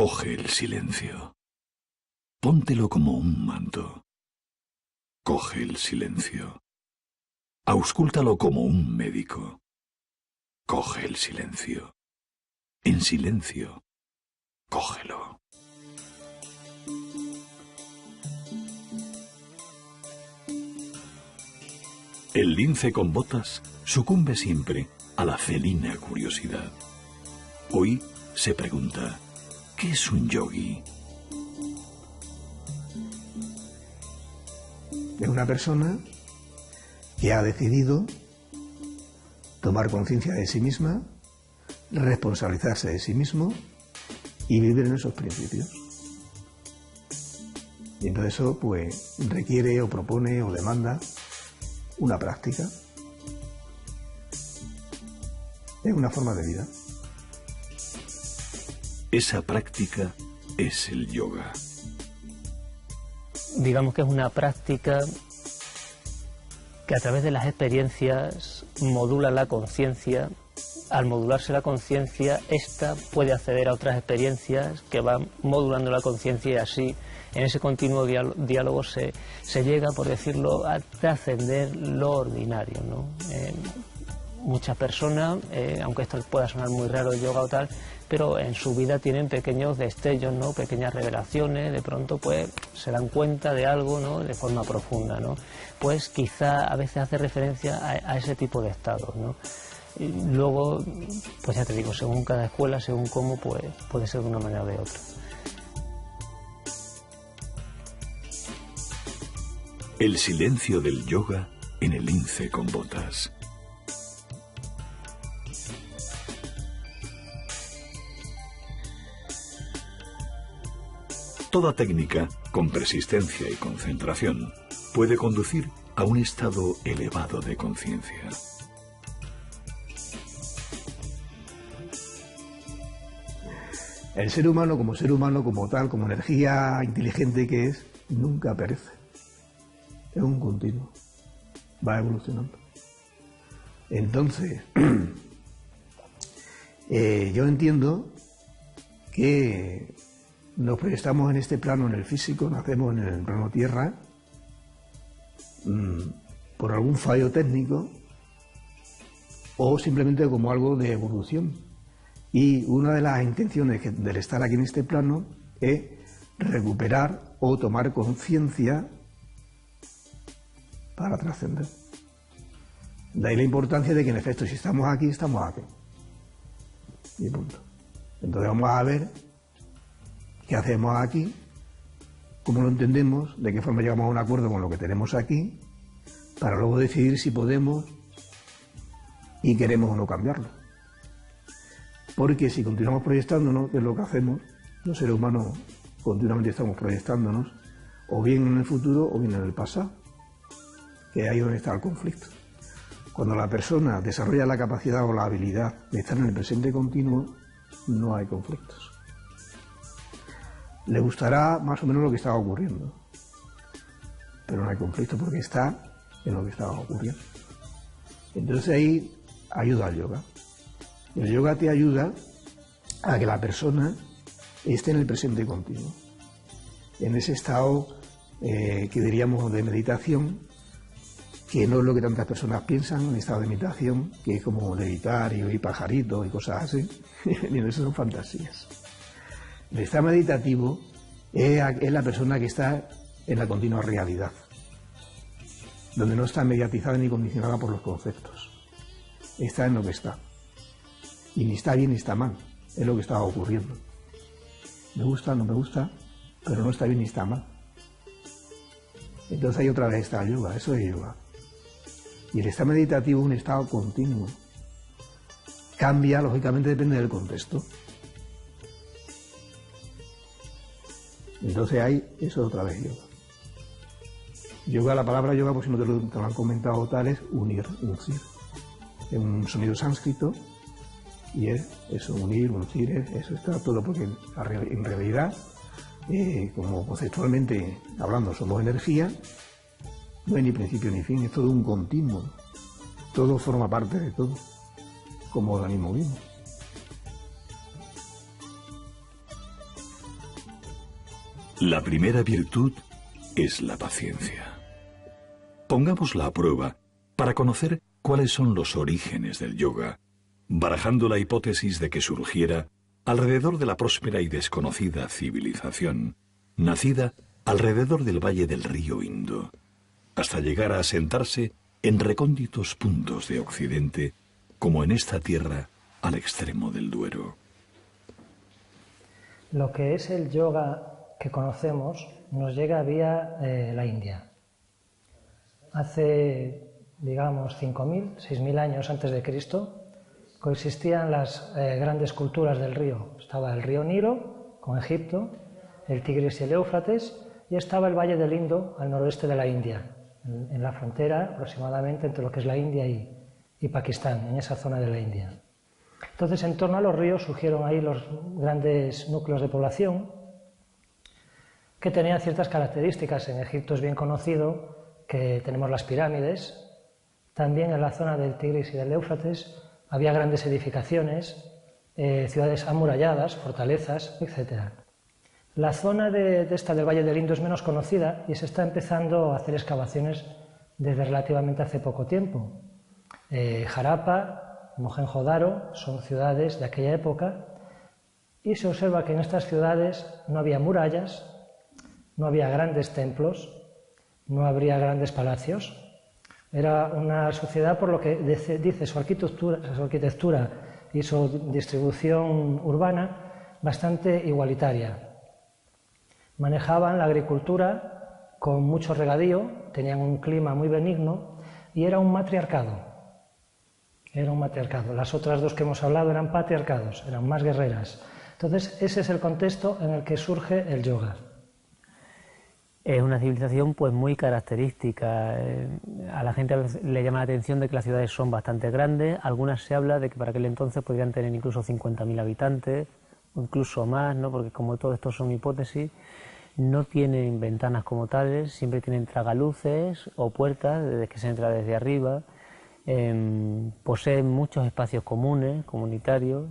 Coge el silencio. Póntelo como un manto. Coge el silencio. Auscúltalo como un médico. Coge el silencio. En silencio, cógelo. El lince con botas sucumbe siempre a la felina curiosidad. Hoy se pregunta, ¿qué es un yogi? Es una persona que ha decidido tomar conciencia de sí misma, responsabilizarse de sí mismo y vivir en esos principios. Y entonces eso pues requiere o propone o demanda una práctica. Es una forma de vida. Esa práctica es el yoga. Digamos que es una práctica que a través de las experiencias modula la conciencia. Al modularse la conciencia, ésta puede acceder a otras experiencias que van modulando la conciencia y así, en ese continuo diálogo se llega, por decirlo, a trascender lo ordinario, ¿no? Muchas personas, aunque esto pueda sonar muy raro el yoga o tal, pero en su vida tienen pequeños destellos, ¿no? Pequeñas revelaciones, de pronto pues se dan cuenta de algo, ¿no? De forma profunda, ¿no? Pues quizá a veces hace referencia a ese tipo de estados, ¿no? Y luego, pues ya te digo, según cada escuela, según cómo, pues puede ser de una manera o de otra. El silencio del yoga en el lince con botas. Toda técnica, con persistencia y concentración, puede conducir a un estado elevado de conciencia. El ser humano, como tal, como energía inteligente que es, nunca perece. Es un continuo. Va evolucionando. Entonces, yo entiendo que nos proyectamos en este plano, en el físico, nacemos en el plano Tierra, por algún fallo técnico o simplemente como algo de evolución. Y una de las intenciones del estar aquí en este plano es recuperar o tomar conciencia para trascender. De ahí la importancia de que en efecto si estamos aquí, estamos aquí. Y punto. Entonces vamos a ver qué hacemos aquí, cómo lo entendemos, de qué forma llegamos a un acuerdo con lo que tenemos aquí, para luego decidir si podemos y queremos o no cambiarlo. Porque si continuamos proyectándonos, que es lo que hacemos, los seres humanos continuamente estamos proyectándonos, o bien en el futuro o bien en el pasado, que es ahí donde está el conflicto. Cuando la persona desarrolla la capacidad o la habilidad de estar en el presente continuo, no hay conflictos. Le gustará más o menos lo que estaba ocurriendo, pero no hay conflicto porque está en lo que estaba ocurriendo. Entonces ahí ayuda al yoga. El yoga te ayuda a que la persona esté en el presente continuo, en ese estado que diríamos de meditación, que no es lo que tantas personas piensan, un estado de meditación que es como levitar y oír pajaritos y cosas así. Y eso son fantasías. El estado meditativo es la persona que está en la continua realidad, donde no está mediatizada ni condicionada por los conceptos. Está en lo que está. Y ni está bien ni está mal, es lo que está ocurriendo. Me gusta, no me gusta, pero no está bien ni está mal. Entonces ahí otra vez está el yoga, eso es yoga. Y el estado meditativo es un estado continuo. Cambia, lógicamente depende del contexto. Entonces ahí, eso es otra vez yoga. Yoga, la palabra yoga, por si no te lo han comentado tal, es unir, uncir. Es un sonido sánscrito. Y es eso, unir, uncir, eso está todo porque en realidad, como conceptualmente hablando, somos energía, no hay ni principio ni fin, es todo un continuo, todo forma parte de todo, como organismo mismo. La primera virtud es la paciencia. Pongámosla a prueba para conocer cuáles son los orígenes del yoga, barajando la hipótesis de que surgiera alrededor de la próspera y desconocida civilización, nacida alrededor del valle del río Indo, hasta llegar a asentarse en recónditos puntos de Occidente, como en esta tierra al extremo del Duero. Lo que es el yoga que conocemos nos llega vía la India. Hace, digamos, 5.000, 6.000 años antes de Cristo, coexistían las grandes culturas del río. Estaba el río Nilo, con Egipto, el Tigris y el Éufrates, y estaba el valle del Indo, al noroeste de la India, en la frontera aproximadamente entre lo que es la India y Pakistán, en esa zona de la India. Entonces, en torno a los ríos surgieron ahí los grandes núcleos de población que tenían ciertas características. En Egipto es bien conocido que tenemos las pirámides. También en la zona del Tigris y del Éufrates había grandes edificaciones, ciudades amuralladas, fortalezas, etc. La zona esta del Valle del Indo es menos conocida y se está empezando a hacer excavaciones desde relativamente hace poco tiempo. Jarapa, Mohenjo-Daro son ciudades de aquella época y se observa que en estas ciudades no había murallas, no había grandes templos, no habría grandes palacios. Era una sociedad, por lo que dice su arquitectura y su distribución urbana, bastante igualitaria. Manejaban la agricultura con mucho regadío, tenían un clima muy benigno y era un matriarcado. Era un matriarcado. Las otras dos que hemos hablado eran patriarcados, eran más guerreras. Entonces, ese es el contexto en el que surge el yoga. Es una civilización pues muy característica. A la gente a veces le llama la atención de que las ciudades son bastante grandes. Algunas se habla de que para aquel entonces podrían tener incluso 50.000 habitantes, o incluso más, ¿no? Porque como todo esto son hipótesis, no tienen ventanas como tales, siempre tienen tragaluces o puertas desde que se entra desde arriba. Poseen muchos espacios comunes, comunitarios,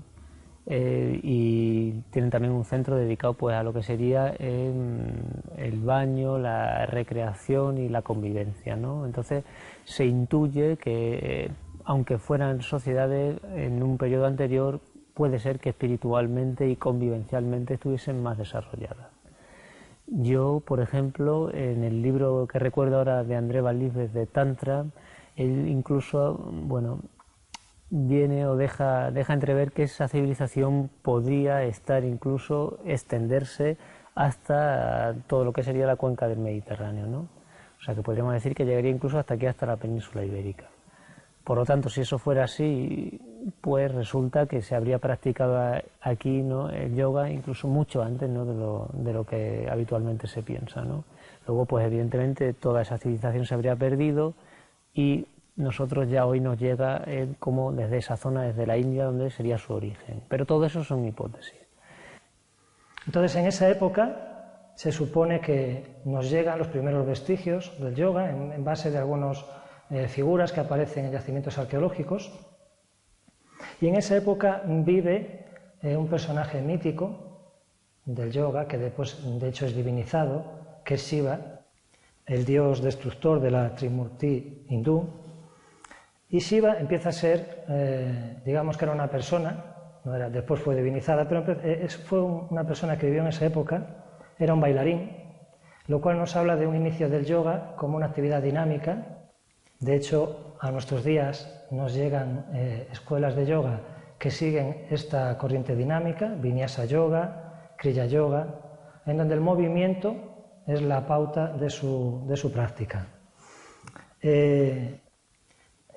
y tienen también un centro dedicado pues a lo que sería el baño, la recreación y la convivencia, ¿no? Entonces se intuye que aunque fueran sociedades en un periodo anterior, puede ser que espiritualmente y convivencialmente estuviesen más desarrolladas. Yo, por ejemplo, en el libro que recuerdo ahora de André Van Liesbeth de Tantra, él incluso, bueno, viene o deja entrever que esa civilización podría estar incluso extenderse hasta todo lo que sería la cuenca del Mediterráneo, ¿no? O sea que podríamos decir que llegaría incluso hasta aquí, hasta la península ibérica. Por lo tanto, si eso fuera así, pues resulta que se habría practicado aquí, ¿no?, el yoga incluso mucho antes, ¿no?, de lo que habitualmente se piensa, ¿no? Luego, pues evidentemente toda esa civilización se habría perdido y nosotros ya hoy nos llega como desde esa zona, desde la India, donde sería su origen. Pero todo eso son hipótesis. Entonces, en esa época se supone que nos llegan los primeros vestigios del yoga en base de algunas figuras que aparecen en yacimientos arqueológicos. Y en esa época vive un personaje mítico del yoga, que después de hecho es divinizado, que es Shiva, el dios destructor de la Trimurti hindú. Y Shiva empieza a ser, digamos que era una persona, después fue divinizada, pero fue una persona que vivió en esa época, era un bailarín, lo cual nos habla de un inicio del yoga como una actividad dinámica. De hecho, a nuestros días nos llegan escuelas de yoga que siguen esta corriente dinámica, Vinyasa Yoga, Kriya Yoga, en donde el movimiento es la pauta de su práctica.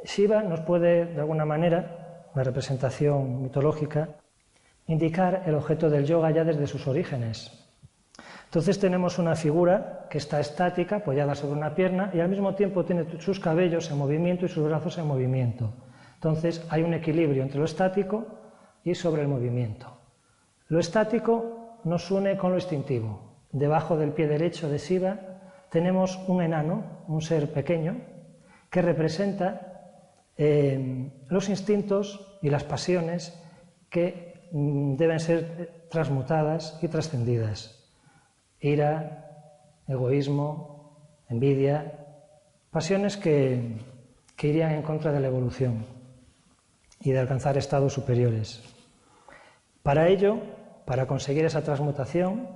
Shiva nos puede, de alguna manera, la representación mitológica, indicar el objeto del yoga ya desde sus orígenes. Entonces tenemos una figura que está estática, apoyada sobre una pierna, y al mismo tiempo tiene sus cabellos en movimiento y sus brazos en movimiento. Entonces hay un equilibrio entre lo estático y sobre el movimiento. Lo estático nos une con lo instintivo. Debajo del pie derecho de Shiva tenemos un enano, un ser pequeño, que representa los instintos y las pasiones que deben ser transmutadas y trascendidas. ira, egoísmo, envidia, pasiones que irían en contra de la evolución y de alcanzar estados superiores. Para ello, para conseguir esa transmutación,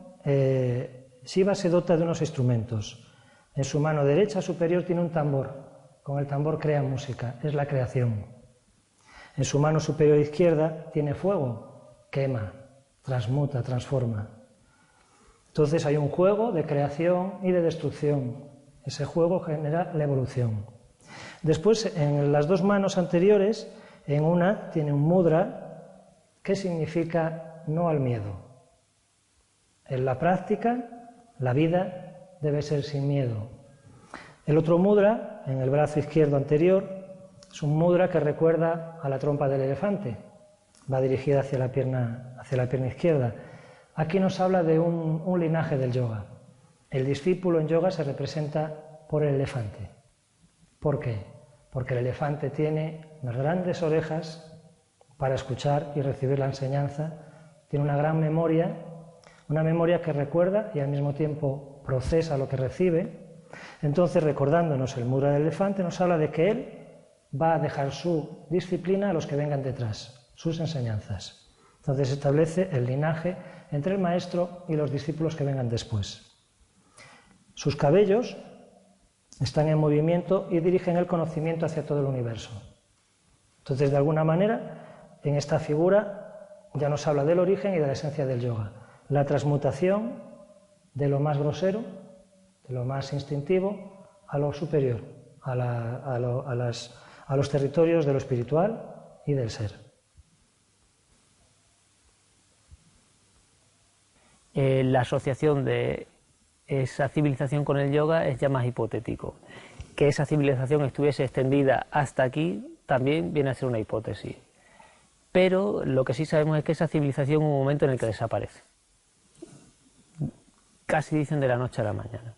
Shiva se dota de unos instrumentos. En su mano derecha superior tiene un tambor. Con el tambor crea música, es la creación. En su mano superior izquierda tiene fuego, quema, transmuta, transforma. Entonces hay un juego de creación y de destrucción. Ese juego genera la evolución. Después, en las dos manos anteriores, en una tiene un mudra que significa no al miedo. En la práctica, la vida debe ser sin miedo. El otro mudra, en el brazo izquierdo anterior, es un mudra que recuerda a la trompa del elefante. Va dirigida hacia la pierna izquierda. Aquí nos habla de un linaje del yoga. El discípulo en yoga se representa por el elefante. ¿Por qué? Porque el elefante tiene unas grandes orejas para escuchar y recibir la enseñanza, tiene una gran memoria, una memoria que recuerda y al mismo tiempo procesa lo que recibe. Entonces, recordándonos el mudra del elefante, nos habla de que él va a dejar su disciplina a los que vengan detrás, sus enseñanzas. Entonces establece el linaje entre el maestro y los discípulos que vengan después. Sus cabellos están en movimiento y dirigen el conocimiento hacia todo el universo. Entonces, de alguna manera, en esta figura ya nos habla del origen y de la esencia del yoga. La transmutación de lo más grosero, de lo más instintivo, a lo superior, a los territorios de lo espiritual y del ser. La asociación de esa civilización con el yoga es ya más hipotético. Que esa civilización estuviese extendida hasta aquí también viene a ser una hipótesis. Pero lo que sí sabemos es que esa civilización hubo un momento en el que desaparece. Casi dicen de la noche a la mañana.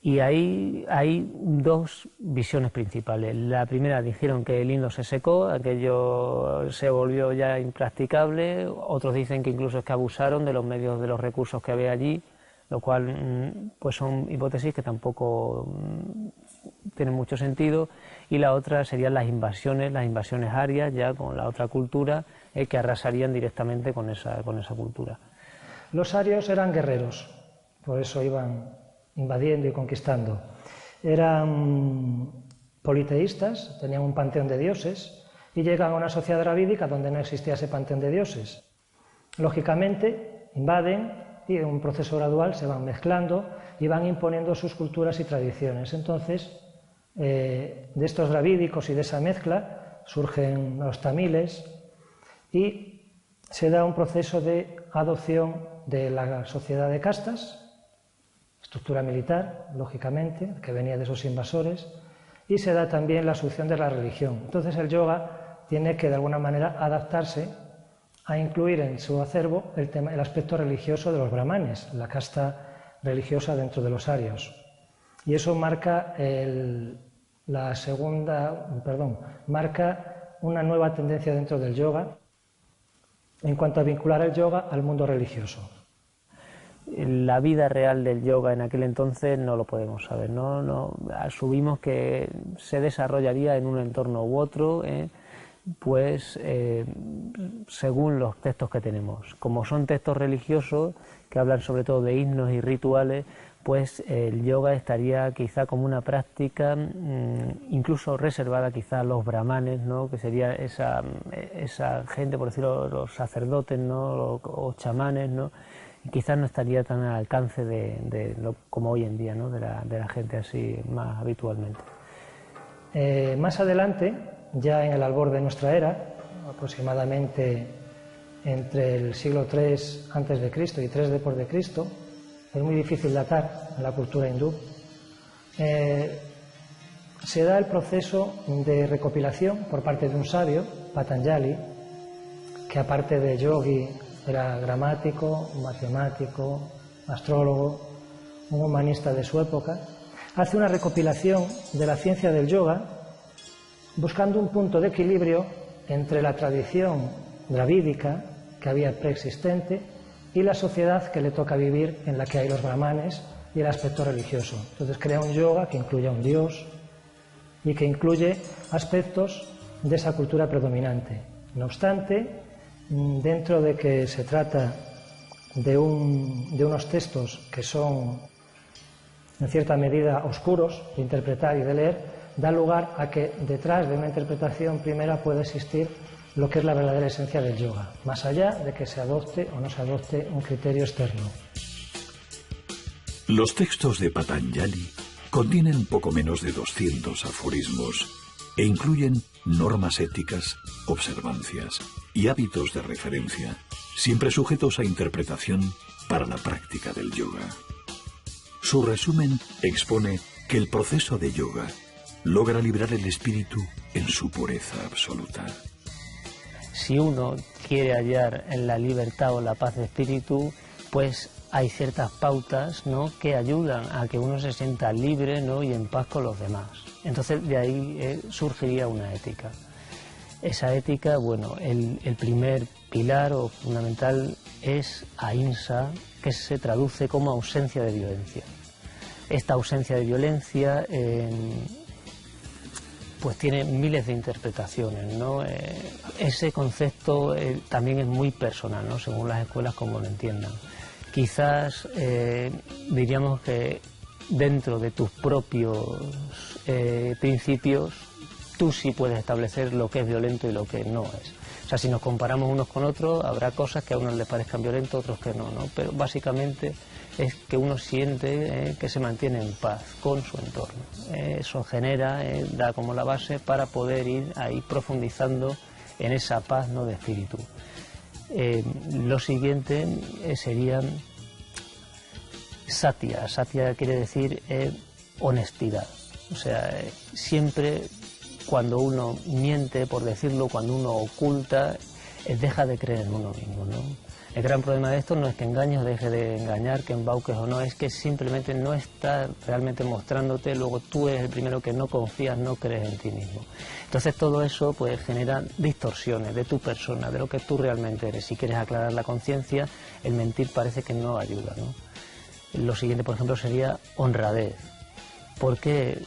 Y ahí hay dos visiones principales. La primera, dijeron que el Indo se secó, aquello se volvió ya impracticable. Otros dicen que incluso es que abusaron de los medios, de los recursos que había allí, lo cual pues son hipótesis que tampoco tienen mucho sentido. Y la otra serían las invasiones arias, ya con la otra cultura, que arrasarían directamente con esa cultura. Los arios eran guerreros, por eso iban invadiendo y conquistando. Eran politeístas, tenían un panteón de dioses y llegan a una sociedad dravídica donde no existía ese panteón de dioses. Lógicamente, invaden y en un proceso gradual se van mezclando y van imponiendo sus culturas y tradiciones. Entonces, de estos dravídicos y de esa mezcla surgen los tamiles y se da un proceso de adopción de la sociedad de castas, estructura militar, lógicamente, que venía de esos invasores, y se da también la asunción de la religión. Entonces el yoga tiene que de alguna manera adaptarse a incluir en su acervo el aspecto religioso de los brahmanes, la casta religiosa dentro de los arios. Y eso marca marca una nueva tendencia dentro del yoga en cuanto a vincular el yoga al mundo religioso. La vida real del yoga en aquel entonces no lo podemos saber, no asumimos que se desarrollaría en un entorno u otro, pues según los textos que tenemos. Como son textos religiosos que hablan sobre todo de himnos y rituales, pues el yoga estaría quizá como una práctica incluso reservada quizá a los brahmanes, ¿no? Que sería esa gente, por decirlo, los sacerdotes, ¿no? O chamanes, ¿no? Quizás no estaría tan al alcance como hoy en día, ¿no? de la gente así más habitualmente. Más adelante, ya en el albor de nuestra era, aproximadamente entre el siglo III a.C. y III después de Cristo, es muy difícil datar en la cultura hindú, se da el proceso de recopilación por parte de un sabio, Patanjali, que aparte de yogi era gramático, matemático, astrólogo, un humanista de su época, hace una recopilación de la ciencia del yoga buscando un punto de equilibrio entre la tradición dravídica que había preexistente y la sociedad que le toca vivir, en la que hay los brahmanes, y el aspecto religioso. Entonces crea un yoga que incluya un dios y que incluye aspectos de esa cultura predominante. No obstante, dentro de que se trata de unos textos que son en cierta medida oscuros de interpretar y de leer, da lugar a que detrás de una interpretación primera puede existir lo que es la verdadera esencia del yoga, más allá de que se adopte o no se adopte un criterio externo. Los textos de Patanjali contienen poco menos de 200 aforismos e incluyen normas éticas, observancias y hábitos de referencia, siempre sujetos a interpretación para la práctica del yoga. Su resumen expone que el proceso de yoga logra librar el espíritu en su pureza absoluta. Si uno quiere hallar en la libertad o la paz de espíritu, pues hay ciertas pautas, ¿no?, que ayudan a que uno se sienta libre, ¿no?, y en paz con los demás. Entonces de ahí surgiría una ética. Esa ética, bueno, el primer pilar o fundamental es ahimsa, que se traduce como ausencia de violencia. Esta ausencia de violencia pues tiene miles de interpretaciones, ¿no? Ese concepto también es muy personal, ¿no?, según las escuelas como lo entiendan. Quizás diríamos que dentro de tus propios principios tú sí puedes establecer lo que es violento y lo que no es. O sea, si nos comparamos unos con otros, habrá cosas que a unos les parezcan violentos, otros que no, ¿no? Pero básicamente es que uno siente que se mantiene en paz con su entorno. Eso genera, da como la base para poder ir ahí profundizando en esa paz, ¿no?, de espíritu. Lo siguiente sería satya. Satya quiere decir honestidad. O sea, siempre cuando uno miente, por decirlo, cuando uno oculta, deja de creer en uno mismo, ¿no? El gran problema de esto no es que engañes o dejes de engañar, que embauques o no, es que simplemente no estás realmente mostrándote, luego tú eres el primero que no confías, no crees en ti mismo. Entonces todo eso pues genera distorsiones de tu persona, de lo que tú realmente eres. Si quieres aclarar la conciencia, el mentir parece que no ayuda, ¿no? Lo siguiente, por ejemplo, sería honradez. ¿Por qué?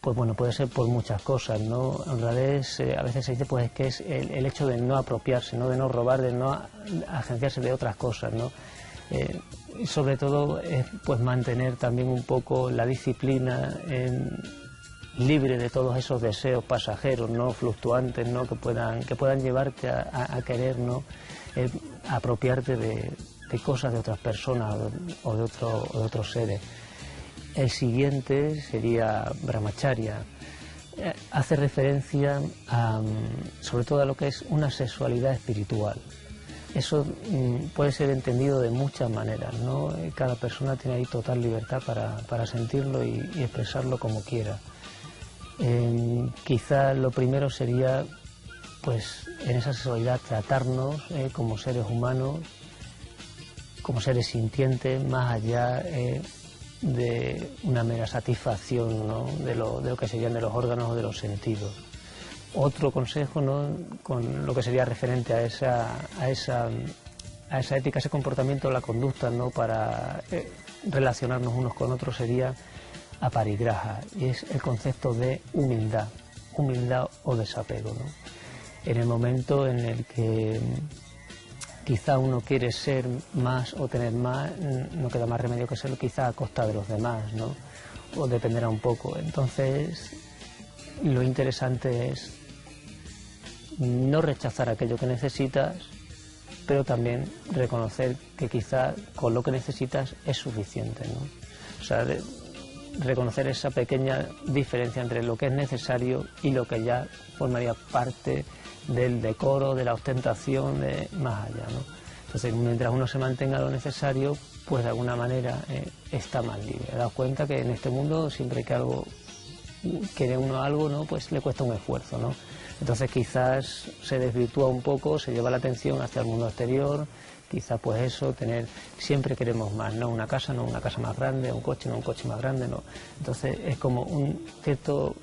Pues bueno, puede ser por muchas cosas, ¿no? Honradez, a veces se dice pues es que es el hecho de no apropiarse, ¿no?, de no robar, de no agenciarse de otras cosas, ¿no? Y sobre todo pues mantener también un poco la disciplina libre de todos esos deseos pasajeros, ¿no?, fluctuantes, ¿no?, que puedan llevarte a querer, ¿no?, apropiarte de cosas de otras personas o de otros seres. El siguiente sería brahmacharya. Hace referencia sobre todo a lo que es una sexualidad espiritual. Eso puede ser entendido de muchas maneras, ¿no? Cada persona tiene ahí total libertad para sentirlo y expresarlo como quiera. Quizá lo primero sería, pues, en esa sexualidad tratarnos como seres humanos, como seres sintientes, más allá de una mera satisfacción, ¿no?, de lo que serían de los órganos o de los sentidos. Otro consejo, ¿no?, con lo que sería referente a esa ética, ese comportamiento, la conducta, ¿no?, para relacionarnos unos con otros, sería aparigraha, y es el concepto de humildad o desapego, ¿no? En el momento en el que quizá uno quiere ser más o tener más, no queda más remedio que serlo quizá a costa de los demás, ¿no?, o dependerá un poco. Entonces, lo interesante es no rechazar aquello que necesitas, pero también reconocer que quizá con lo que necesitas es suficiente, ¿no? O sea, reconocer esa pequeña diferencia entre lo que es necesario y lo que ya formaría parte del decoro, de la ostentación, de más allá, ¿no? Entonces, mientras uno se mantenga lo necesario, pues de alguna manera está más libre. He dado cuenta que en este mundo siempre que algo quiere uno algo, ¿no?, pues le cuesta un esfuerzo, ¿no? Entonces quizás se desvirtúa un poco, se lleva la atención hacia el mundo exterior, quizás pues eso, siempre queremos más, ¿no? Una casa, no una casa más grande, un coche, no un coche más grande, no. Entonces es como un cierto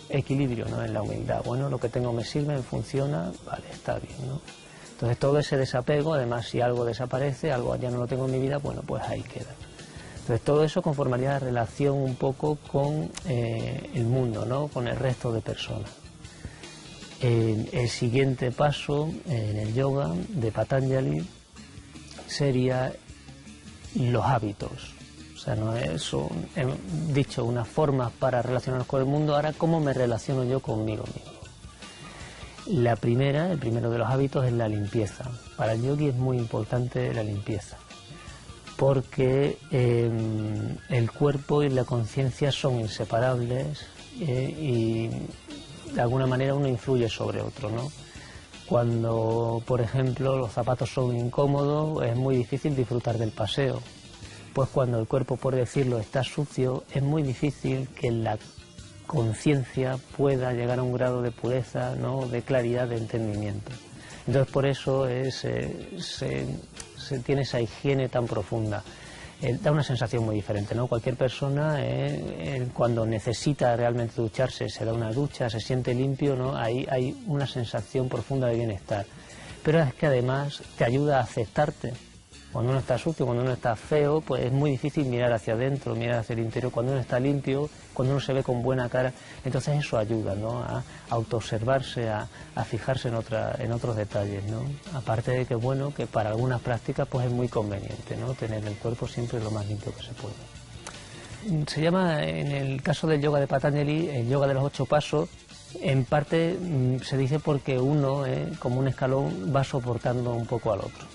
equilibrio, ¿no?, en la humildad. Bueno, lo que tengo me sirve, me funciona, vale, está bien, ¿no? Entonces todo ese desapego, además si algo desaparece, algo ya no lo tengo en mi vida, bueno, pues ahí queda. Entonces todo eso conformaría la relación un poco con el mundo, ¿no? Con el resto de personas. El siguiente paso en el yoga de Patanjali sería los hábitos. O sea, no es dicho unas formas para relacionarnos con el mundo, ahora cómo me relaciono yo conmigo mismo. La primera, el primero de los hábitos es la limpieza. Para el yogi es muy importante la limpieza, porque el cuerpo y la conciencia son inseparables y de alguna manera uno influye sobre otro, ¿no? Cuando, por ejemplo, los zapatos son incómodos, es muy difícil disfrutar del paseo. Pues cuando el cuerpo, por decirlo, está sucio, es muy difícil que la conciencia pueda llegar a un grado de pureza, ¿no? De claridad, de entendimiento. Entonces por eso se tiene esa higiene tan profunda. Da una sensación muy diferente, ¿no? Cualquier persona cuando necesita realmente ducharse, se da una ducha, se siente limpio, ¿no? Ahí hay una sensación profunda de bienestar. Pero es que además te ayuda a aceptarte. Cuando uno está sucio, cuando uno está feo, pues es muy difícil mirar hacia adentro, mirar hacia el interior. Cuando uno está limpio, cuando uno se ve con buena cara, entonces eso ayuda, ¿no? A autoobservarse, a fijarse en otros detalles, ¿no? Aparte de que, bueno, que para algunas prácticas pues es muy conveniente, ¿no? Tener el cuerpo siempre lo más limpio que se pueda. Se llama, en el caso del yoga de Patanjali, el yoga de los 8 pasos. En parte se dice porque uno, como un escalón, va soportando un poco al otro,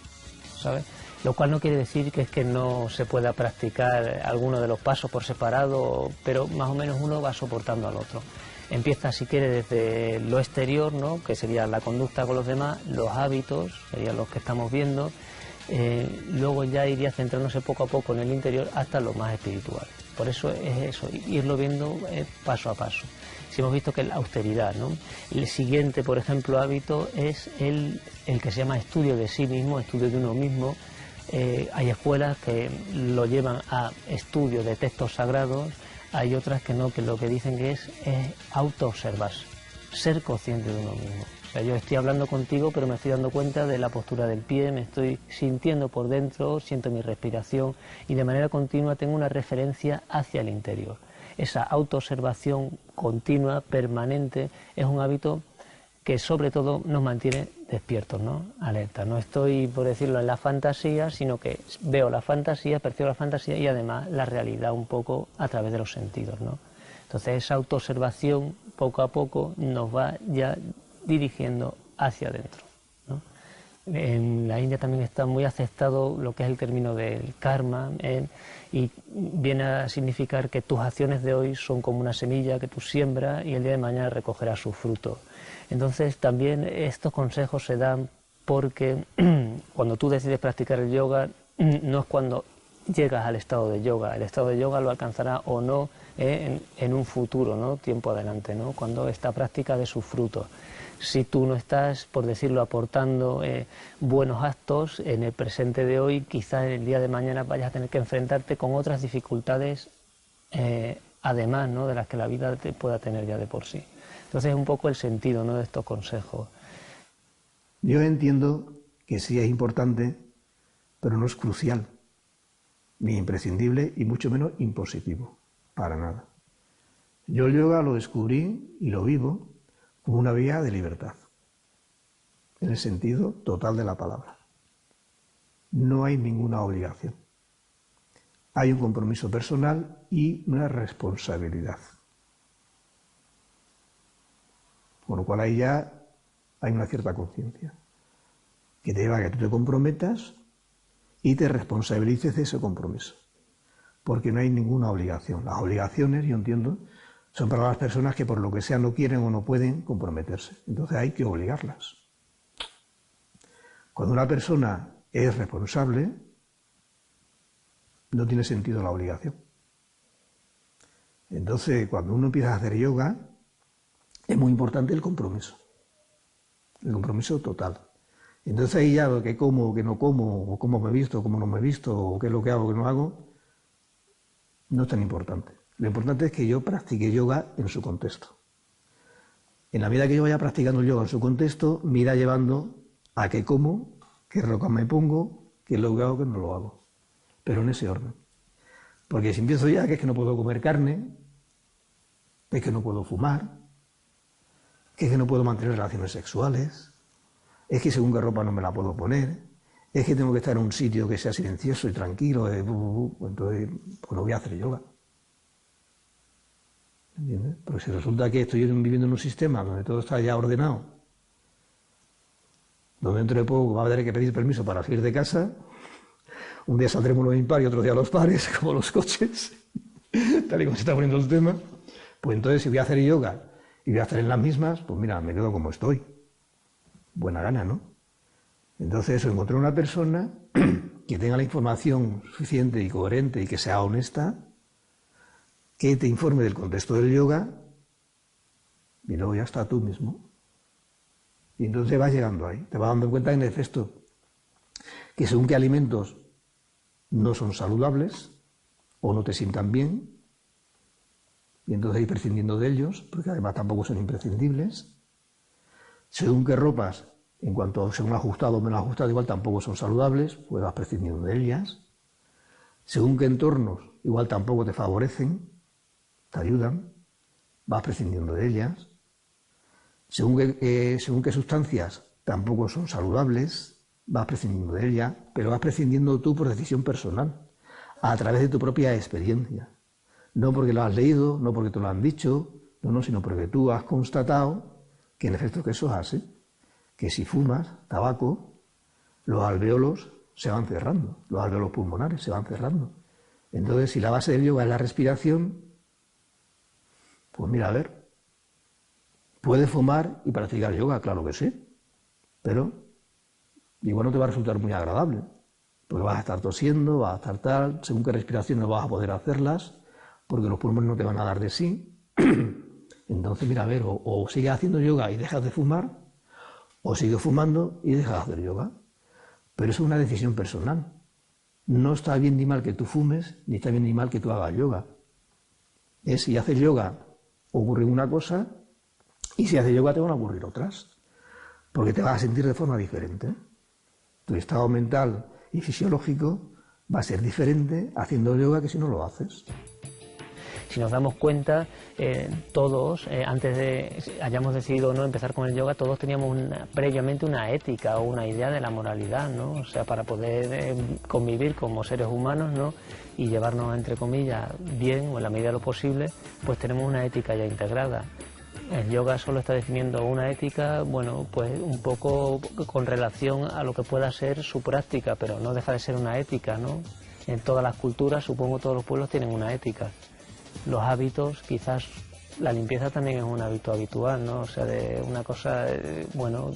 ¿sabes? Lo cual no quiere decir que es que no se pueda practicar alguno de los pasos por separado, pero más o menos uno va soportando al otro. Empieza, si quiere, desde lo exterior, ¿no? Que sería la conducta con los demás, los hábitos, serían los que estamos viendo, luego ya iría centrándose poco a poco en el interior hasta lo más espiritual. Por eso es eso, irlo viendo paso a paso. Si hemos visto que la austeridad, ¿no? El siguiente, por ejemplo, hábito es el que se llama estudio de sí mismo, estudio de uno mismo. Hay escuelas que lo llevan a estudio de textos sagrados, hay otras que no, que lo que dicen que es autoobservarse, ser consciente de uno mismo. O sea, yo estoy hablando contigo, pero me estoy dando cuenta de la postura del pie, me estoy sintiendo por dentro, siento mi respiración y de manera continua tengo una referencia hacia el interior. Esa autoobservación continua, permanente, es un hábito que sobre todo nos mantiene despiertos, ¿no? Alerta. No estoy, por decirlo, en la fantasía, sino que veo la fantasía, percibo la fantasía y además la realidad un poco a través de los sentidos, ¿no? Entonces esa autoobservación poco a poco nos va ya dirigiendo hacia adentro, ¿no? En la India también está muy aceptado lo que es el término del karma, y viene a significar que tus acciones de hoy son como una semilla que tú siembras y el día de mañana recogerás su fruto. Entonces también estos consejos se dan porque cuando tú decides practicar el yoga no es cuando llegas al estado de yoga, el estado de yoga lo alcanzará o no en un futuro, ¿no? Tiempo adelante, ¿no? Cuando esta práctica dé sus frutos. Si tú no estás, por decirlo, aportando buenos actos en el presente de hoy, quizás en el día de mañana vayas a tener que enfrentarte con otras dificultades, además, ¿no? De las que la vida te pueda tener ya de por sí. Entonces es un poco el sentido, ¿no? De estos consejos. Yo entiendo que sí es importante, pero no es crucial, ni imprescindible y mucho menos impositivo, para nada. Yo el yoga lo descubrí y lo vivo como una vía de libertad, en el sentido total de la palabra. No hay ninguna obligación. Hay un compromiso personal y una responsabilidad. Con lo cual ahí ya hay una cierta conciencia que te lleva a que tú te comprometas y te responsabilices de ese compromiso. Porque no hay ninguna obligación. Las obligaciones, yo entiendo, son para las personas que por lo que sea no quieren o no pueden comprometerse. Entonces hay que obligarlas. Cuando una persona es responsable, no tiene sentido la obligación. Entonces, cuando uno empieza a hacer yoga, es muy importante el compromiso total. Entonces ahí ya lo que como, que no como, o cómo me he visto, cómo no me he visto, o qué es lo que hago, qué no hago, no es tan importante. Lo importante es que yo practique yoga en su contexto. En la medida que yo vaya practicando el yoga en su contexto, me irá llevando a qué como, qué ropa me pongo, qué es lo que hago, qué no lo hago. Pero en ese orden. Porque si empiezo ya, que es que no puedo comer carne, es que no puedo fumar, es que no puedo mantener relaciones sexuales, es que según qué ropa no me la puedo poner, es que tengo que estar en un sitio que sea silencioso y tranquilo, entonces pues no voy a hacer yoga. ¿Entiendes? Porque si resulta que estoy viviendo en un sistema donde todo está ya ordenado, donde dentro de poco va a tener que pedir permiso para salir de casa, un día saldremos los impares y otro día los pares, como los coches, tal y como se está poniendo el tema, pues entonces si voy a hacer yoga y voy a estar en las mismas, pues mira, me quedo como estoy. Buena gana, ¿no? Entonces eso, encontrar una persona que tenga la información suficiente y coherente y que sea honesta, que te informe del contexto del yoga, y luego ya está tú mismo. Y entonces vas llegando ahí, te vas dando cuenta en efecto que según qué alimentos no son saludables o no te sientan bien, y entonces ir prescindiendo de ellos, porque además tampoco son imprescindibles. Según qué ropas, en cuanto a según ajustado o menos ajustado, igual tampoco son saludables, pues vas prescindiendo de ellas. Según qué entornos, igual tampoco te favorecen, te ayudan, vas prescindiendo de ellas. Según qué sustancias tampoco son saludables, vas prescindiendo de ellas, pero vas prescindiendo tú por decisión personal, a través de tu propia experiencia. No porque lo has leído, no porque te lo han dicho, no, sino porque tú has constatado que en efecto que eso es así. Que si fumas tabaco, los alvéolos se van cerrando, los alvéolos pulmonares se van cerrando. Entonces, si la base del yoga es la respiración, pues mira, a ver, puedes fumar y practicar yoga, claro que sí, pero igual no te va a resultar muy agradable, porque vas a estar tosiendo, vas a estar tal, según qué respiración no vas a poder hacerlas, porque los pulmones no te van a dar de sí. Entonces, mira, a ver, o sigues haciendo yoga y dejas de fumar, o sigues fumando y dejas de hacer yoga. Pero eso es una decisión personal. No está bien ni mal que tú fumes, ni está bien ni mal que tú hagas yoga. Si haces yoga, ocurre una cosa, y si haces yoga te van a ocurrir otras. Porque te vas a sentir de forma diferente. Tu estado mental y fisiológico va a ser diferente haciendo yoga que si no lo haces. Si nos damos cuenta, todos, antes de hayamos decidido no empezar con el yoga, todos teníamos previamente una ética o una idea de la moralidad, ¿no? O sea, para poder convivir como seres humanos, ¿no? Y llevarnos, entre comillas, bien o en la medida de lo posible, pues tenemos una ética ya integrada. El yoga solo está definiendo una ética, bueno, pues un poco con relación a lo que pueda ser su práctica, pero no deja de ser una ética, ¿no? En todas las culturas, supongo todos los pueblos tienen una ética. Los hábitos, quizás la limpieza también es un hábito habitual, ¿no? O sea, de una cosa, bueno,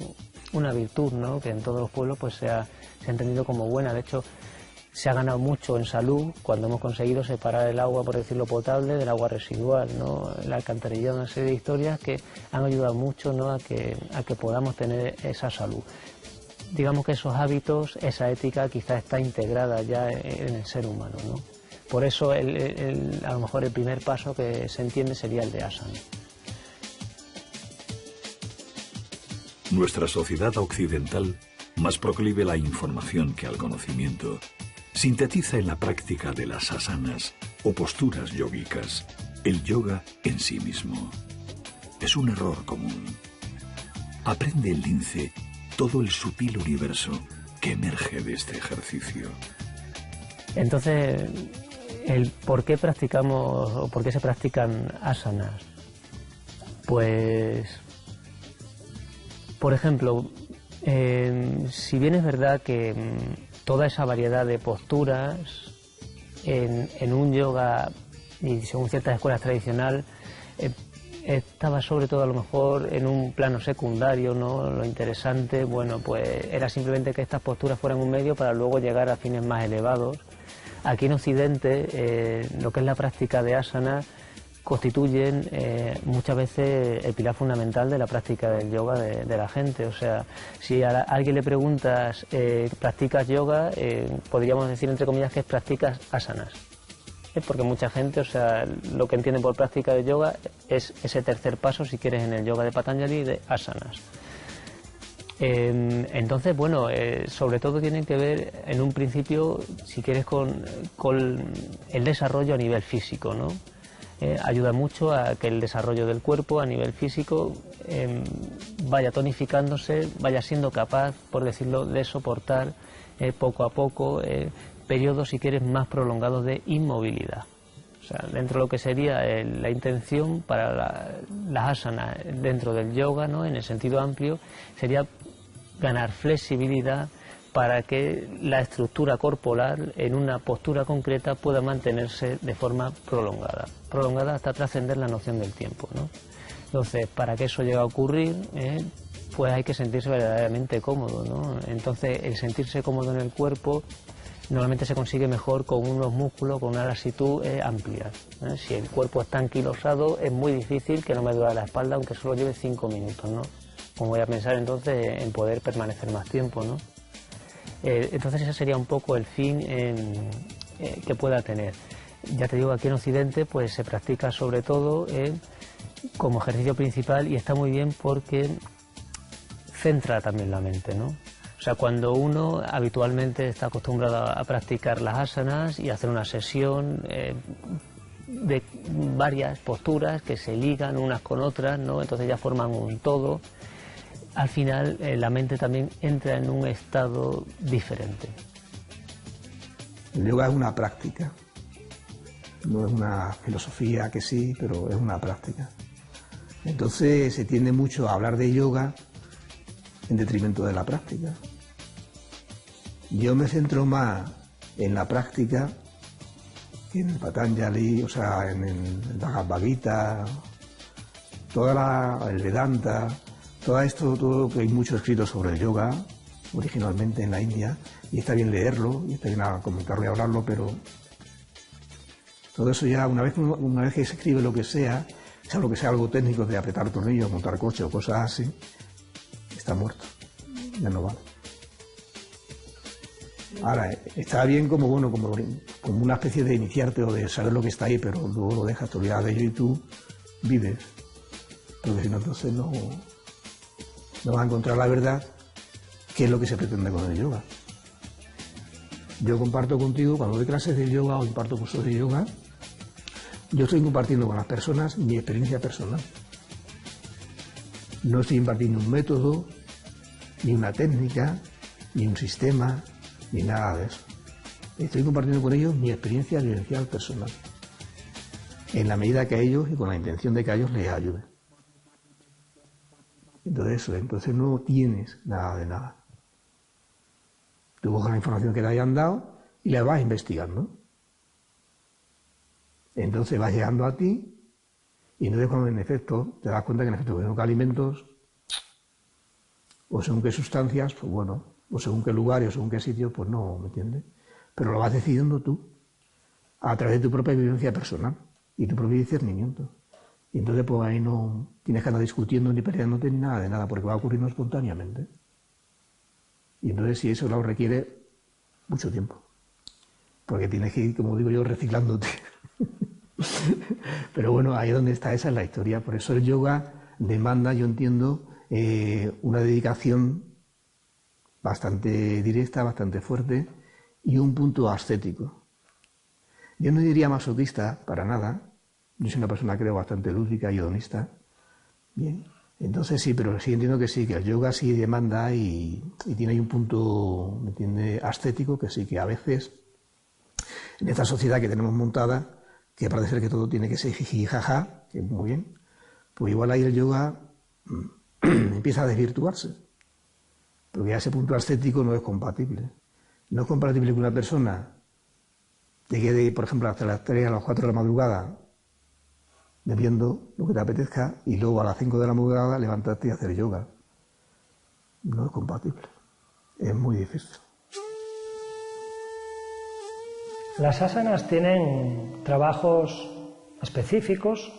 una virtud, ¿no? Que en todos los pueblos pues se ha entendido como buena. De hecho, se ha ganado mucho en salud cuando hemos conseguido separar el agua, por decirlo, potable del agua residual, ¿no? El alcantarillado, una serie de historias que han ayudado mucho, ¿no? a que podamos tener esa salud. Digamos que esos hábitos, esa ética quizás está integrada ya en el ser humano, ¿no? Por eso a lo mejor el primer paso que se entiende sería el de asana. Nuestra sociedad occidental, más proclive a la información que al conocimiento, sintetiza en la práctica de las asanas o posturas yógicas el yoga en sí mismo. Es un error común. Aprende el lince todo el sutil universo que emerge de este ejercicio. Entonces, el por qué practicamos o por qué se practican asanas. Pues, por ejemplo, si bien es verdad que toda esa variedad de posturas en un yoga y según ciertas escuelas tradicionales estaba sobre todo a lo mejor en un plano secundario, ¿no? Lo interesante, bueno, pues era simplemente que estas posturas fueran un medio para luego llegar a fines más elevados. Aquí en Occidente, lo que es la práctica de asanas constituyen muchas veces el pilar fundamental de la práctica del yoga de la gente. O sea, si a alguien le preguntas, ¿practicas yoga? Podríamos decir, entre comillas, que practicas asanas. Porque mucha gente, o sea, lo que entiende por práctica de yoga es ese tercer paso, si quieres, en el yoga de Patanjali, de asanas. Entonces, bueno, sobre todo tienen que ver en un principio, si quieres, con el desarrollo a nivel físico, ¿no? Ayuda mucho a que el desarrollo del cuerpo a nivel físico vaya tonificándose, vaya siendo capaz, por decirlo, de soportar poco a poco periodos, si quieres, más prolongados de inmovilidad. O sea, dentro de lo que sería la intención para las asanas dentro del yoga, ¿no? En el sentido amplio, sería ganar flexibilidad para que la estructura corporal en una postura concreta pueda mantenerse de forma prolongada hasta trascender la noción del tiempo, ¿no? Entonces, para que eso llegue a ocurrir, pues hay que sentirse verdaderamente cómodo, ¿no? Entonces, el sentirse cómodo en el cuerpo normalmente se consigue mejor con unos músculos, con una lasitud amplia. Si el cuerpo está anquilosado, es muy difícil que no me duela la espalda, aunque solo lleve 5 minutos, ¿no? Como voy a pensar entonces en poder permanecer más tiempo, ¿no? Entonces ese sería un poco el fin que pueda tener. Ya te digo, aquí en Occidente pues se practica sobre todo como ejercicio principal, y está muy bien porque centra también la mente, ¿no? O sea, cuando uno habitualmente está acostumbrado a practicar las asanas y hacer una sesión de varias posturas que se ligan unas con otras, ¿no? Entonces ya forman un todo. Al final la mente también entra en un estado diferente. El yoga es una práctica, no es una filosofía que sí, pero es una práctica. Entonces se tiende mucho a hablar de yoga en detrimento de la práctica. Yo me centro más en la práctica que en el Patanjali, o sea, en el Bhagavad Gita, el Vedanta, todo que hay mucho escrito sobre el yoga, originalmente en la India, y está bien leerlo, y está bien comentarlo y hablarlo, pero todo eso ya, una vez que se escribe lo que sea lo que sea algo técnico de apretar tornillos, montar coche o cosas así, está muerto, ya no vale. Ahora, está bien como una especie de iniciarte o de saber lo que está ahí, pero luego lo dejas, te olvidas de ello y tú vives, porque si no, entonces no vas a encontrar la verdad, que es lo que se pretende con el yoga. Yo comparto contigo, cuando doy clases de yoga o imparto cursos de yoga, yo estoy compartiendo con las personas mi experiencia personal. No estoy impartiendo un método, ni una técnica, ni un sistema, ni nada de eso. Estoy compartiendo con ellos mi experiencia vivencial personal, en la medida que a ellos y con la intención de que a ellos les ayude. Entonces no tienes nada de nada. Tú coges la información que te hayan dado y la vas investigando. Entonces vas llegando a ti y entonces cuando en efecto te das cuenta que en efecto según qué alimentos o según qué sustancias, pues bueno, o según qué lugar o según qué sitio, pues no, ¿me entiendes? Pero lo vas decidiendo tú a través de tu propia vivencia personal y tu propio discernimiento. Y entonces pues ahí no tienes que andar discutiendo ni peleándote ni nada de nada, porque va ocurriendo espontáneamente. Y entonces si eso lo requiere mucho tiempo, porque tienes que ir, como digo yo, reciclándote. Pero bueno, ahí donde está, esa es la historia. Por eso el yoga demanda, yo entiendo, una dedicación bastante directa, bastante fuerte y un punto ascético. Yo no diría masoquista para nada. Yo soy una persona, creo, bastante lúdica y hedonista. Bien, entonces sí, pero sí entiendo que sí, que el yoga sí demanda y tiene ahí un punto, ¿me entiende?, ascético, que sí, que a veces en esta sociedad que tenemos montada, que parece ser que todo tiene que ser jiji jaja, que muy bien, pues igual ahí el yoga empieza a desvirtuarse, porque ya ese punto ascético no es compatible. No es compatible que una persona te quede, por ejemplo, hasta las 3 a las 4 de la madrugada bebiendo lo que te apetezca y luego a las 5 de la madrugada levantarte y hacer yoga. No es compatible. Es muy difícil. Las asanas tienen trabajos específicos,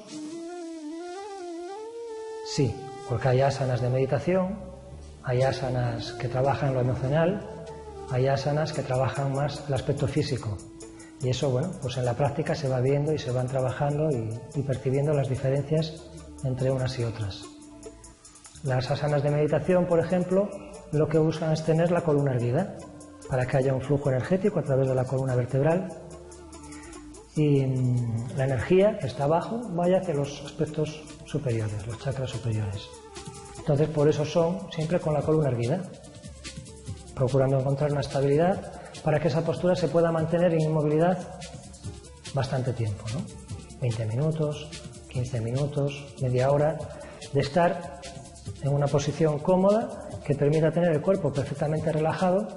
sí, porque hay asanas de meditación, hay asanas que trabajan lo emocional, hay asanas que trabajan más el aspecto físico. Y eso, bueno, pues en la práctica se va viendo y se van trabajando y percibiendo las diferencias entre unas y otras. Las asanas de meditación, por ejemplo, lo que buscan es tener la columna erguida, para que haya un flujo energético a través de la columna vertebral y la energía que está abajo vaya hacia los aspectos superiores, los chakras superiores. Entonces, por eso son siempre con la columna erguida, procurando encontrar una estabilidad para que esa postura se pueda mantener en inmovilidad bastante tiempo, ¿no? 20 minutos, 15 minutos, media hora, de estar en una posición cómoda que permita tener el cuerpo perfectamente relajado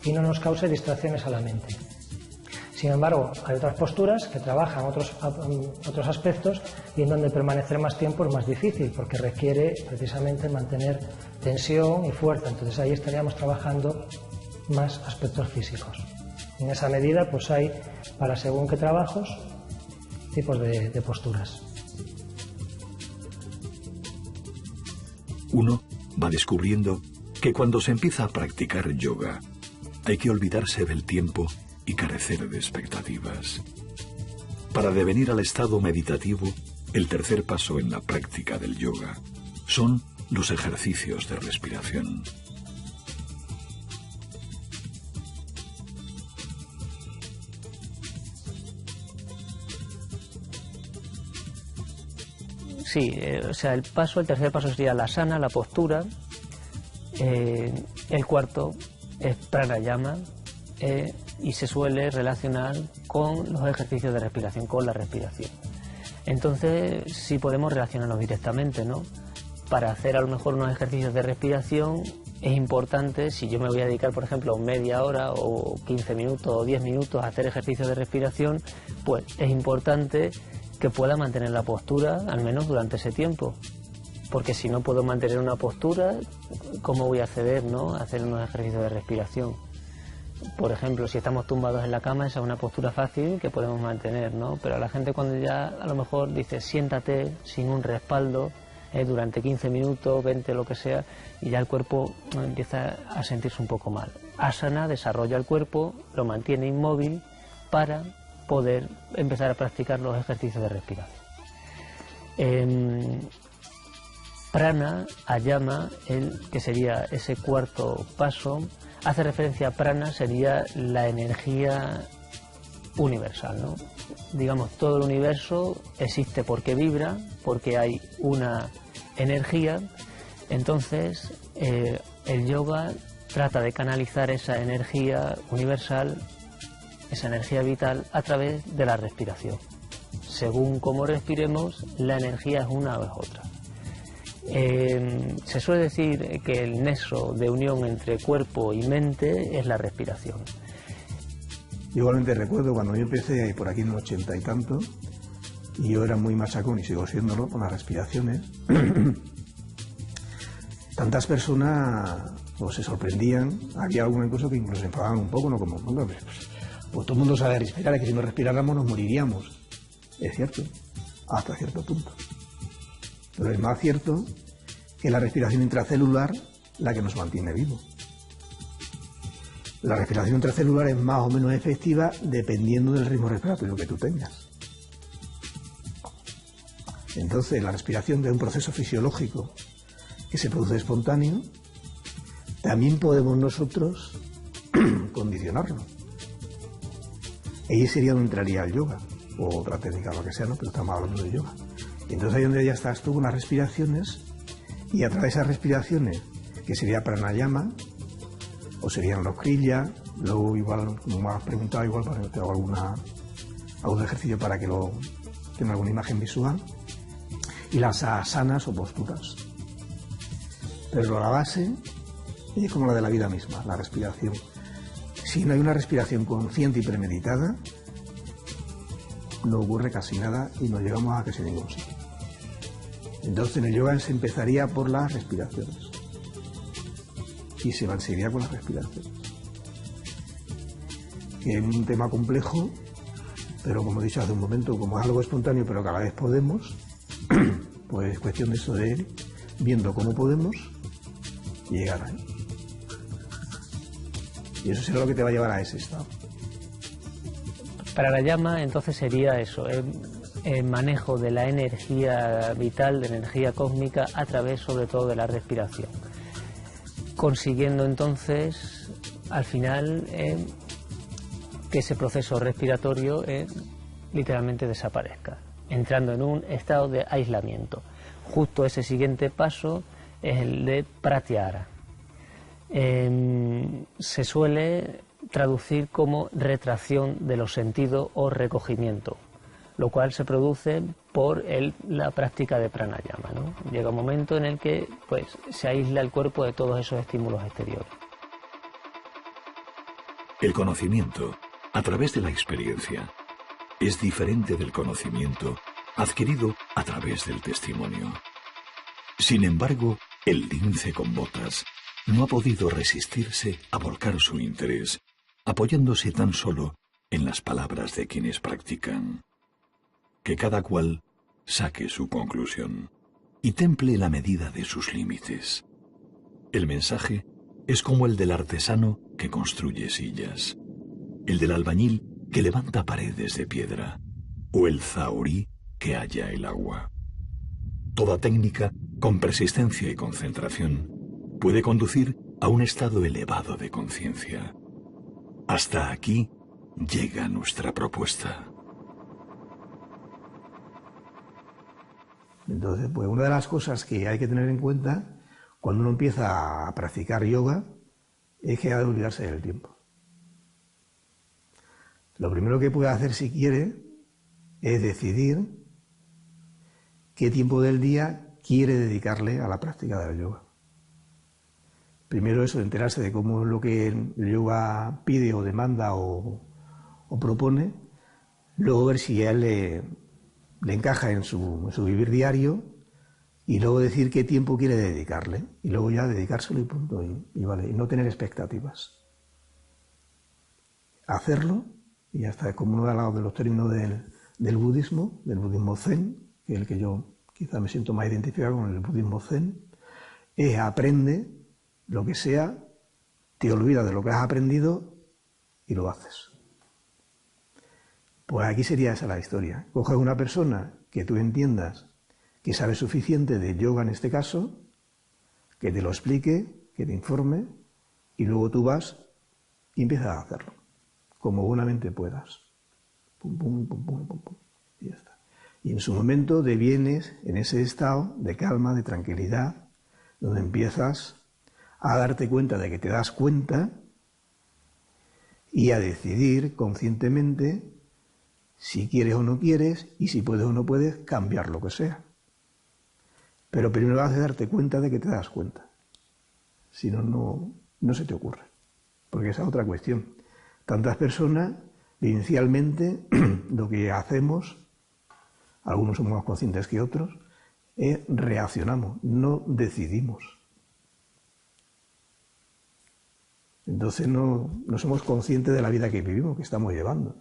y no nos cause distracciones a la mente. Sin embargo, hay otras posturas que trabajan otros aspectos y en donde permanecer más tiempo es más difícil porque requiere precisamente mantener tensión y fuerza. Entonces ahí estaríamos trabajando más aspectos físicos. En esa medida pues hay para según qué trabajos tipos de posturas. Uno va descubriendo que cuando se empieza a practicar yoga hay que olvidarse del tiempo y carecer de expectativas. Para devenir al estado meditativo, el tercer paso en la práctica del yoga son los ejercicios de respiración. Sí, o sea, el tercer paso sería la asana, la postura. El cuarto es pranayama y se suele relacionar con los ejercicios de respiración, con la respiración. Entonces, sí podemos relacionarlos directamente, ¿no? Para hacer a lo mejor unos ejercicios de respiración es importante, si yo me voy a dedicar, por ejemplo, media hora o 15 minutos o 10 minutos a hacer ejercicios de respiración, pues es importante que pueda mantener la postura al menos durante ese tiempo, porque si no puedo mantener una postura, ¿cómo voy a acceder, ¿no?, a hacer unos ejercicios de respiración? Por ejemplo, si estamos tumbados en la cama, esa es una postura fácil que podemos mantener, ¿no? Pero a la gente cuando ya a lo mejor dice siéntate sin un respaldo durante 15 minutos, 20, lo que sea, y ya el cuerpo empieza a sentirse un poco mal. Asana desarrolla el cuerpo, lo mantiene inmóvil para poder empezar a practicar los ejercicios de respiración. Prana, ayama, que sería ese cuarto paso, hace referencia a prana, sería la energía universal, ¿no? Digamos, todo el universo existe porque vibra, porque hay una energía. Entonces el yoga trata de canalizar esa energía universal, esa energía vital, a través de la respiración. Según cómo respiremos, la energía es una o es otra. Se suele decir que el nexo de unión entre cuerpo y mente es la respiración. Igualmente recuerdo cuando yo empecé por aquí en los 80 y tanto, y yo era muy machacón y sigo siéndolo con las respiraciones, tantas personas pues, se sorprendían, había algunos incluso que incluso se enfadaban un poco, ¿no? Como, pues todo el mundo sabe respirar, es que si no respiráramos nos moriríamos. Es cierto, hasta cierto punto. Pero es más cierto que la respiración intracelular la que nos mantiene vivos. La respiración intracelular es más o menos efectiva dependiendo del ritmo respiratorio que tú tengas. Entonces, la respiración es un proceso fisiológico que se produce espontáneo, también podemos nosotros condicionarlo. Ahí sería donde entraría el yoga, o otra técnica, lo que sea, ¿no? Pero estamos hablando de yoga. Entonces ahí donde ya estás tú con las respiraciones, y a través de esas respiraciones, que sería pranayama, o serían los kriya, luego igual, como me has preguntado, igual para que te haga algún ejercicio para que lo tenga alguna imagen visual, y las asanas o posturas. Pero la base es como la de la vida misma, la respiración. Si no hay una respiración consciente y premeditada, no ocurre casi nada y no llegamos a casi ningún sitio. Entonces en el yoga se empezaría por las respiraciones y se seguiría con las respiraciones. Que es un tema complejo, pero como he dicho hace un momento, como es algo espontáneo pero cada vez podemos, pues es cuestión de eso, de ir viendo cómo podemos llegar ahí. Y eso será lo que te va a llevar a ese estado. Pranayama entonces sería eso, el manejo de la energía vital, de energía cósmica, a través sobre todo de la respiración. consiguiendo entonces al final que ese proceso respiratorio literalmente desaparezca, entrando en un estado de aislamiento. Justo ese siguiente paso es el de pratyahara. Se suele traducir como retracción de los sentidos o recogimiento, lo cual se produce por la práctica de pranayama, ¿no? Llega un momento en el que pues, se aísla el cuerpo de todos esos estímulos exteriores. El conocimiento, a través de la experiencia, es diferente del conocimiento adquirido a través del testimonio. Sin embargo, el lince con botas no ha podido resistirse a volcar su interés, apoyándose tan solo en las palabras de quienes practican. Que cada cual saque su conclusión y temple la medida de sus límites. El mensaje es como el del artesano que construye sillas, el del albañil que levanta paredes de piedra, o el zahorí que halla el agua. Toda técnica, con persistencia y concentración, puede conducir a un estado elevado de conciencia. Hasta aquí llega nuestra propuesta. Entonces, pues una de las cosas que hay que tener en cuenta cuando uno empieza a practicar yoga es que ha de olvidarse del tiempo. Lo primero que puede hacer si quiere es decidir qué tiempo del día quiere dedicarle a la práctica del yoga. Primero eso, enterarse de cómo es lo que el yoga pide o demanda o propone, luego ver si a él le encaja en su vivir diario y luego decir qué tiempo quiere dedicarle y luego ya dedicárselo y punto, y vale, y no tener expectativas. Hacerlo y ya está, como uno de los términos del budismo zen, que es el que yo quizá me siento más identificado con el budismo zen, es aprende lo que sea, te olvidas de lo que has aprendido y lo haces. Pues aquí sería esa la historia. Coges una persona que tú entiendas que sabe suficiente de yoga en este caso, que te lo explique, que te informe, y luego tú vas y empiezas a hacerlo, como buenamente puedas. Pum, pum, pum, pum, pum, pum, y ya está. Y en su momento devienes en ese estado de calma, de tranquilidad, donde empiezas a darte cuenta de que te das cuenta y a decidir conscientemente si quieres o no quieres y si puedes o no puedes cambiar lo que sea. Pero primero has de darte cuenta de que te das cuenta. Si no, no se te ocurre. Porque esa es otra cuestión. Tantas personas, inicialmente, lo que hacemos, algunos somos más conscientes que otros, es reaccionamos, no decidimos. Entonces no somos conscientes de la vida que vivimos, que estamos llevando.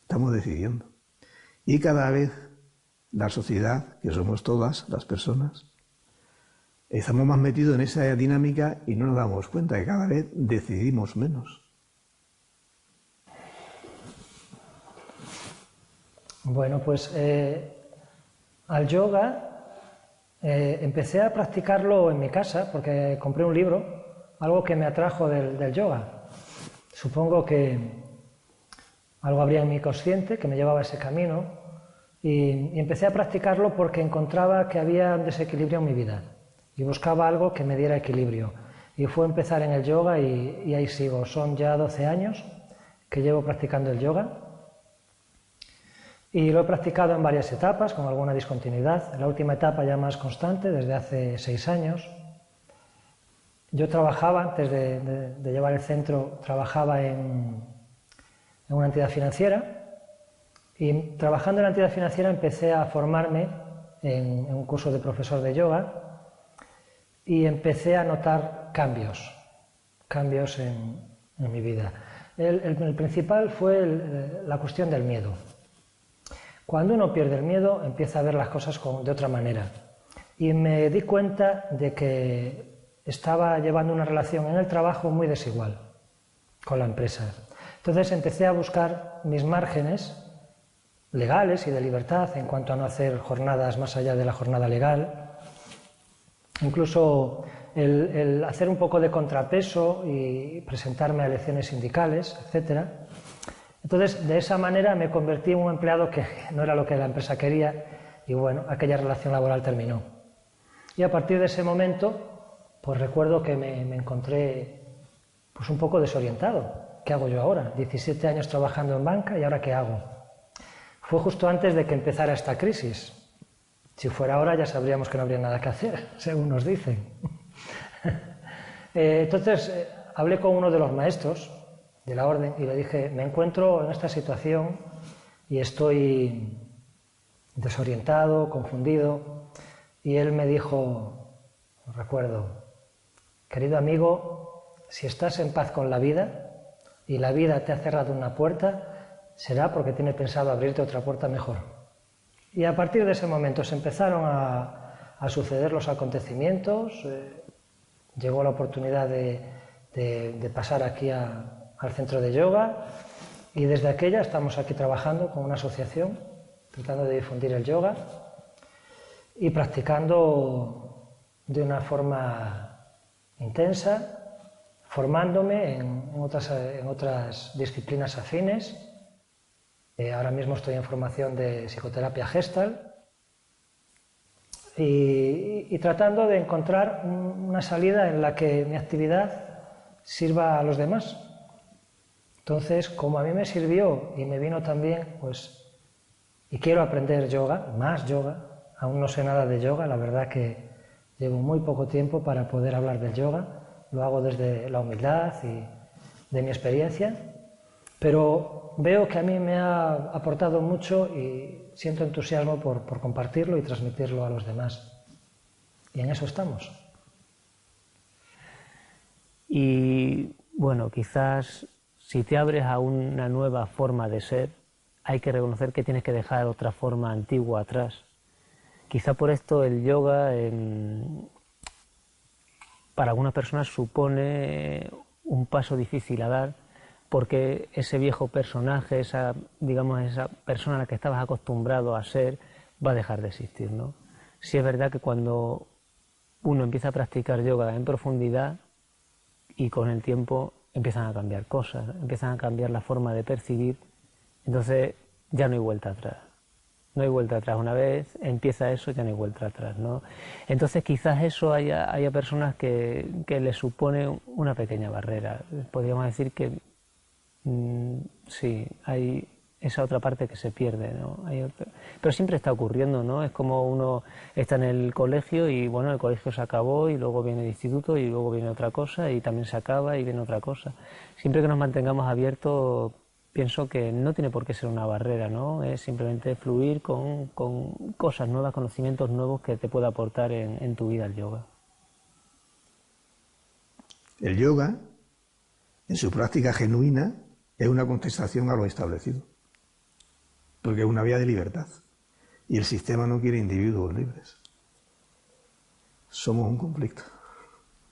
Estamos decidiendo. Y cada vez la sociedad, que somos todas las personas, estamos más metidos en esa dinámica y no nos damos cuenta que cada vez decidimos menos. Bueno, pues al yoga empecé a practicarlo en mi casa porque compré un libro, algo que me atrajo del yoga. Supongo que algo habría en mi consciente que me llevaba a ese camino y empecé a practicarlo porque encontraba que había un desequilibrio en mi vida y buscaba algo que me diera equilibrio. Y fue empezar en el yoga y ahí sigo. Son ya 12 años que llevo practicando el yoga y lo he practicado en varias etapas con alguna discontinuidad. En la última etapa ya más constante, desde hace 6 años. Yo trabajaba, antes de llevar el centro, trabajaba en una entidad financiera y trabajando en la entidad financiera empecé a formarme en un curso de profesor de yoga y empecé a notar cambios en mi vida. El principal fue la cuestión del miedo. Cuando uno pierde el miedo empieza a ver las cosas de otra manera y me di cuenta de que estaba llevando una relación en el trabajo muy desigual con la empresa. Entonces empecé a buscar mis márgenes legales y de libertad en cuanto a no hacer jornadas más allá de la jornada legal. incluso el hacer un poco de contrapeso y presentarme a elecciones sindicales, etc. Entonces, de esa manera me convertí en un empleado que no era lo que la empresa quería y bueno, aquella relación laboral terminó. Y a partir de ese momento, pues recuerdo que me encontré pues un poco desorientado. ¿Qué hago yo ahora? 17 años trabajando en banca y ¿ahora qué hago? Fue justo antes de que empezara esta crisis. Si fuera ahora ya sabríamos que no habría nada que hacer, según nos dicen. Entonces hablé con uno de los maestros de la orden y le dije, me encuentro en esta situación y estoy desorientado, confundido. Y él me dijo, recuerdo, querido amigo, si estás en paz con la vida y la vida te ha cerrado una puerta, será porque tiene pensado abrirte otra puerta mejor. Y a partir de ese momento se empezaron a suceder los acontecimientos, llegó la oportunidad de pasar aquí al centro de yoga y desde aquella estamos aquí trabajando con una asociación, tratando de difundir el yoga y practicando de una forma intensa, formándome en otras disciplinas afines. Ahora mismo estoy en formación de psicoterapia Gestalt y tratando de encontrar una salida en la que mi actividad sirva a los demás. Entonces, como a mí me sirvió y me vino también, pues, y quiero aprender yoga, más yoga, aún no sé nada de yoga, la verdad que llevo muy poco tiempo para poder hablar del yoga, lo hago desde la humildad y de mi experiencia, pero veo que a mí me ha aportado mucho y siento entusiasmo por compartirlo y transmitirlo a los demás. Y en eso estamos. Y bueno, quizás si te abres a una nueva forma de ser, hay que reconocer que tienes que dejar otra forma antigua atrás. Quizá por esto el yoga para algunas personas supone un paso difícil a dar, porque ese viejo personaje, esa persona a la que estabas acostumbrado a ser, va a dejar de existir, ¿no? Sí es verdad que cuando uno empieza a practicar yoga en profundidad y con el tiempo empiezan a cambiar cosas, empiezan a cambiar la forma de percibir, entonces ya no hay vuelta atrás. No hay vuelta atrás. Una vez empieza eso, ya no hay vuelta atrás, ¿no? Entonces quizás eso haya personas que les supone una pequeña barrera. Podríamos decir que sí, hay esa otra parte que se pierde, ¿no? Pero siempre está ocurriendo, ¿no? Es como uno está en el colegio y bueno, el colegio se acabó y luego viene el instituto y luego viene otra cosa y también se acaba y viene otra cosa. Siempre que nos mantengamos abiertos, pienso que no tiene por qué ser una barrera, ¿no? Es simplemente fluir con cosas nuevas, conocimientos nuevos que te pueda aportar en tu vida el yoga. El yoga, en su práctica genuina, es una contestación a lo establecido, porque es una vía de libertad y el sistema no quiere individuos libres. Somos un conflicto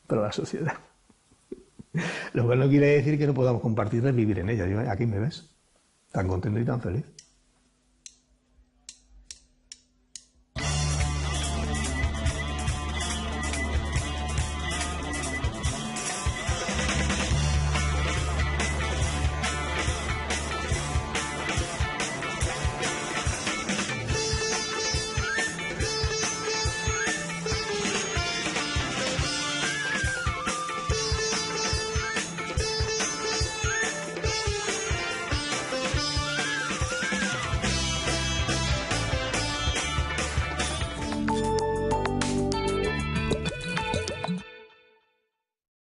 para la sociedad. Lo cual no quiere decir que no podamos compartirla y vivir en ella. Aquí me ves, tan contento y tan feliz.